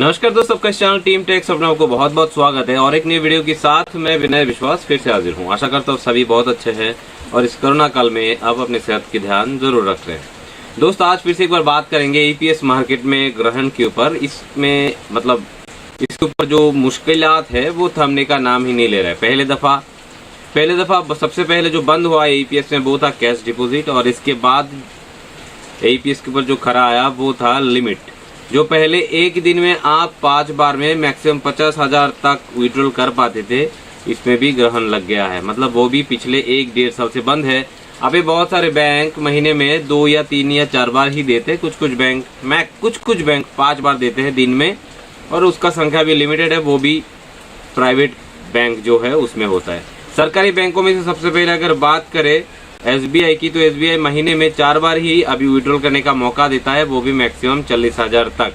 नमस्कार दोस्तों, आपका चैनल टीम टेक्स अपना को बहुत बहुत स्वागत है और एक नई वीडियो के साथ मैं विनय विश्वास फिर से हाजिर हूं। आशा करता हूं सभी बहुत अच्छे हैं और इस कोरोना काल में आप अपने सेहत की ध्यान जरूर रख रहे हैं। दोस्तों, आज फिर से एक बार बात करेंगे ईपीएस मार्केट में ग्रहण के ऊपर। इसमें मतलब इसके ऊपर जो मुश्किलात है वो थमने का नाम ही नहीं ले रहा है। पहले दफा सबसे पहले जो बंद हुआ ईपीएस में वो था कैश डिपॉजिट, और इसके बाद ईपीएस के ऊपर जो खरा आया वो था लिमिट। जो पहले एक दिन में आप 5 बार में मैक्सिमम 50,000 तक विड्रॉल कर पाते थे, इसमें भी ग्रहण लग गया है। मतलब वो भी पिछले 1-1.5 साल से बंद है। अभी बहुत सारे बैंक महीने में 2 या 3 या 4 बार ही देते, कुछ बैंक 5 बार देते हैं दिन में, और उसका संख्या भी लिमिटेड है। वो भी प्राइवेट बैंक जो है उसमें होता है। सरकारी बैंकों में से सबसे पहले अगर बात करें एसबीआई की, तो एसबीआई महीने में 4 बार ही अभी विड्रॉल करने का मौका देता है, वो भी मैक्सिमम 40,000 तक।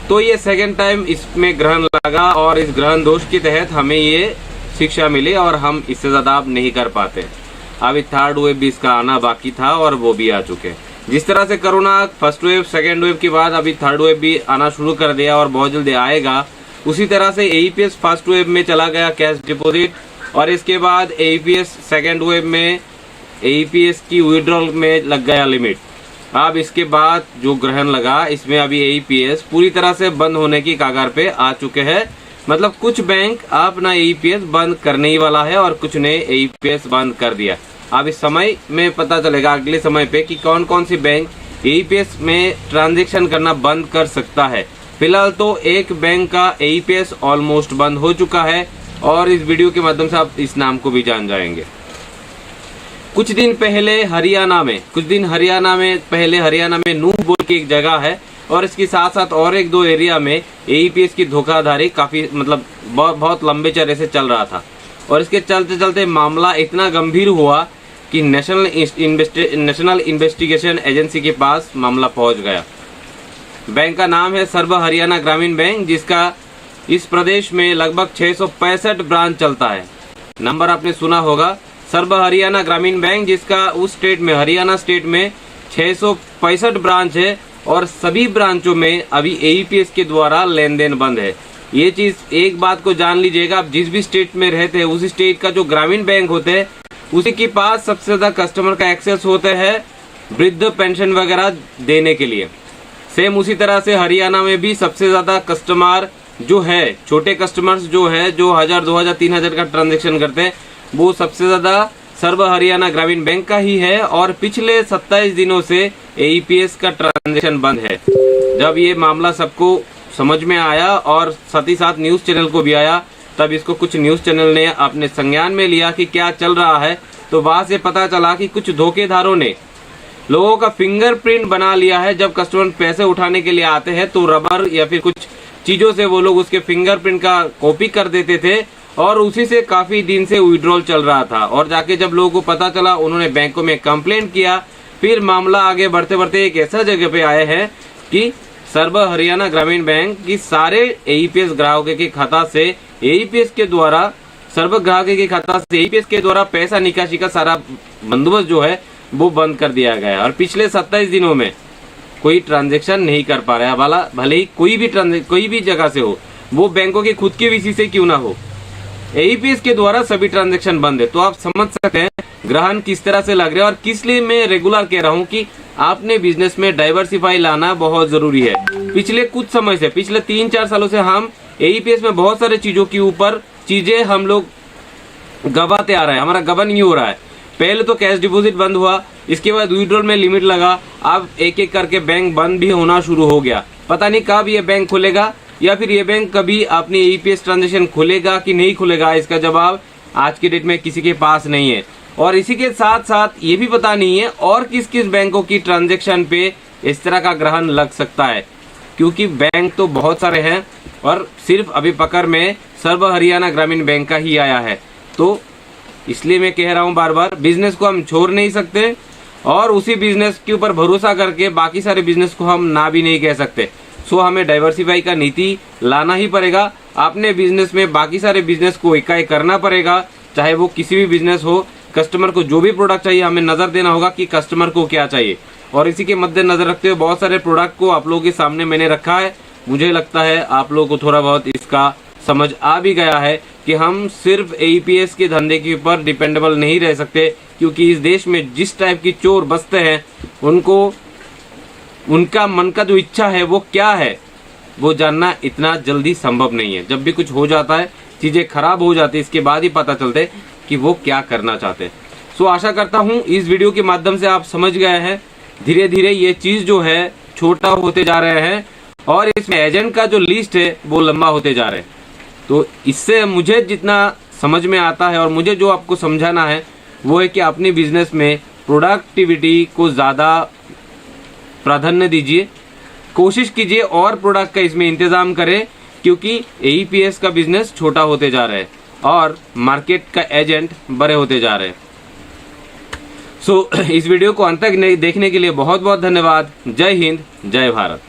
तो ये सेकेंड टाइम इसमें ग्रहण लगा और इस ग्रहण दोष के तहत हमें ये शिक्षा मिली और हम इससे ज्यादा अब नहीं कर पाते। अभी थर्ड वेव भी इसका आना बाकी था और वो भी आ चुके। जिस तरह से corona first wave second wave के बाद अभी थर्ड वेव भी आना शुरू कर दिया और बहुत जल्दी आएगा, उसी तरह से एईपीएस फर्स्ट वेव में चला गया कैश डिपॉजिट, और इसके बाद एईपीएस सेकेंड वेव में एईपीएस की विड्रॉल में लग गया लिमिट। अब इसके बाद जो ग्रहण लगा इसमें अभी एईपीएस पूरी तरह से बंद होने की कगार पे आ चुके हैं। मतलब कुछ बैंक अपना एईपीएस बंद करने ही वाला है और कुछ ने एईपीएस बंद कर दिया। अब इस समय में पता चलेगा अगले समय पे कि कौन कौन सी बैंक एईपीएस में ट्रांजेक्शन करना बंद कर सकता है। फिलहाल तो एक बैंक का एईपीएस ऑलमोस्ट बंद हो चुका है और इस वीडियो के माध्यम से आप इस नाम को भी जान जाएंगे। कुछ दिन हरियाणा में नूह बोल की एक जगह है और इसके साथ साथ और 1-2 एरिया में एईपीएस की धोखाधड़ी काफी मतलब बहुत लंबे चौड़े से चल रहा था, और इसके चलते चलते मामला इतना गंभीर हुआ कि नेशनल इन्वेस्टिगेशन एजेंसी के पास मामला पहुंच गया। बैंक का नाम है सर्व हरियाणा ग्रामीण बैंक, जिसका इस प्रदेश में लगभग 665 ब्रांच चलता है। नंबर आपने सुना होगा, सर्व हरियाणा ग्रामीण बैंक, जिसका उस स्टेट में हरियाणा स्टेट में 665 ब्रांच है और सभी ब्रांचों में अभी एईपीएस के द्वारा लेन देन बंद है। ये चीज एक बात को जान लीजिएगा, आप जिस भी स्टेट में रहते हैं उस स्टेट का जो ग्रामीण बैंक होते हैं उसी के पास सबसे ज्यादा कस्टमर का एक्सेस होता है वृद्ध पेंशन वगैरह देने के लिए। सेम उसी तरह से हरियाणा में भी सबसे ज्यादा कस्टमर जो है, छोटे कस्टमर्स जो है, जो 1000, 2000, 3000 का ट्रांजेक्शन करते हैं, वो सबसे ज्यादा सर्व हरियाणा ग्रामीण बैंक का ही है। और पिछले 27 दिनों से एईपीएस का ट्रांजेक्शन बंद है। जब ये मामला सबको समझ में आया और साथ ही साथ न्यूज चैनल को भी आया, तब इसको कुछ न्यूज चैनल ने अपने संज्ञान में लिया कि क्या चल रहा है। तो वहां से पता चला कि कुछ धोखेधारों ने लोगों का फिंगरप्रिंट बना लिया है। जब कस्टमर पैसे उठाने के लिए आते हैं तो रबर या फिर कुछ चीजों से वो लोग उसके फिंगरप्रिंट का कॉपी कर देते थे और उसी से काफी दिन से विड्रॉल चल रहा था। और जाके जब लोगों को पता चला, उन्होंने बैंकों में कंप्लेंट किया। फिर मामला आगे बढ़ते बढ़ते एक ऐसा जगह पे आए हैं कि सर्व हरियाणा ग्रामीण बैंक की सारे एईपीएस ग्राहकों के खाता से एईपीएस के द्वारा पैसा निकासी का सारा बंदोबस्त जो है वो बंद कर दिया गया है। और पिछले 27 दिनों में कोई ट्रांजेक्शन नहीं कर पा रहा है वाला, भले ही कोई भी जगह से हो, वो बैंकों के खुद के वीसी से क्यों ना हो, एईपीएस के द्वारा सभी ट्रांजैक्शन बंद है। तो आप समझ सकते हैं ग्रहण किस तरह से लग रहा है। और किस लिए मैं रेगुलर कह रहा हूं कि आपने बिजनेस में डाइवर्सिफाई लाना बहुत जरूरी है। पिछले कुछ समय से, पिछले 3-4 सालों से हम एईपीएस में बहुत सारे चीजों के ऊपर चीजें हम लोग गवाते आ रहे हैं, हमारा गबन ही हो रहा है। पहले तो कैश डिपॉजिट बंद हुआ, इसके बाद विड्रॉल में लिमिट लगा, अब एक एक करके बैंक बंद भी होना शुरू हो गया। पता नहीं कब ये बैंक खुलेगा या फिर ये बैंक कभी अपनी एईपीएस ट्रांजेक्शन खुलेगा कि नहीं खुलेगा, इसका जवाब आज के डेट में किसी के पास नहीं है। और इसी के साथ साथ ये भी पता नहीं है और किस किस बैंकों की ट्रांजेक्शन पे इस तरह का ग्रहण लग सकता है, क्योंकि बैंक तो बहुत सारे हैं और सिर्फ अभी पकड़ में सर्व हरियाणा ग्रामीण बैंक का ही आया है। तो इसलिए मैं कह रहा हूँ बार बार, बिजनेस को हम छोड़ नहीं सकते और उसी बिजनेस के ऊपर भरोसा करके बाकी सारे बिजनेस को हम ना भी नहीं कह सकते। सो हमें डाइवर्सिफाई का नीति लाना ही पड़ेगा। अपने बिजनेस में बाकी सारे बिजनेस को इकाई करना पड़ेगा, चाहे वो किसी भी बिजनेस हो। कस्टमर को जो भी प्रोडक्ट चाहिए हमें नजर देना होगा कि कस्टमर को क्या चाहिए, और इसी के मद्देनजर रखते हुए बहुत सारे प्रोडक्ट को आप लोगों के सामने मैंने रखा है। मुझे लगता है आप लोगों को थोड़ा बहुत इसका समझ आ भी गया है कि हम सिर्फ एईपीएस के धंधे के ऊपर डिपेंडेबल नहीं रह सकते, क्योंकि इस देश में जिस टाइप की चोर बसते हैं उनको उनका मन का जो इच्छा है वो क्या है वो जानना इतना जल्दी संभव नहीं है। जब भी कुछ हो जाता है, चीजें खराब हो जाती है, इसके बाद ही पता चलते कि वो क्या करना चाहते हैं। सो आशा करता हूं इस वीडियो के माध्यम से आप समझ गए हैं। धीरे धीरे ये चीज जो है छोटा होते जा रहे हैं और इसमें एजेंट का जो लिस्ट है वो लंबा होते जा रहे हैं। तो इससे मुझे जितना समझ में आता है और मुझे जो आपको समझाना है वो है कि अपनी बिजनेस में प्रोडक्टिविटी को ज़्यादा प्राधान्य दीजिए, कोशिश कीजिए और प्रोडक्ट का इसमें इंतजाम करें, क्योंकि एईपीएस का बिजनेस छोटा होते जा रहा है और मार्केट का एजेंट बड़े होते जा रहे हैं। सो इस वीडियो को अंत तक देखने के लिए बहुत बहुत धन्यवाद। जय हिंद, जय भारत।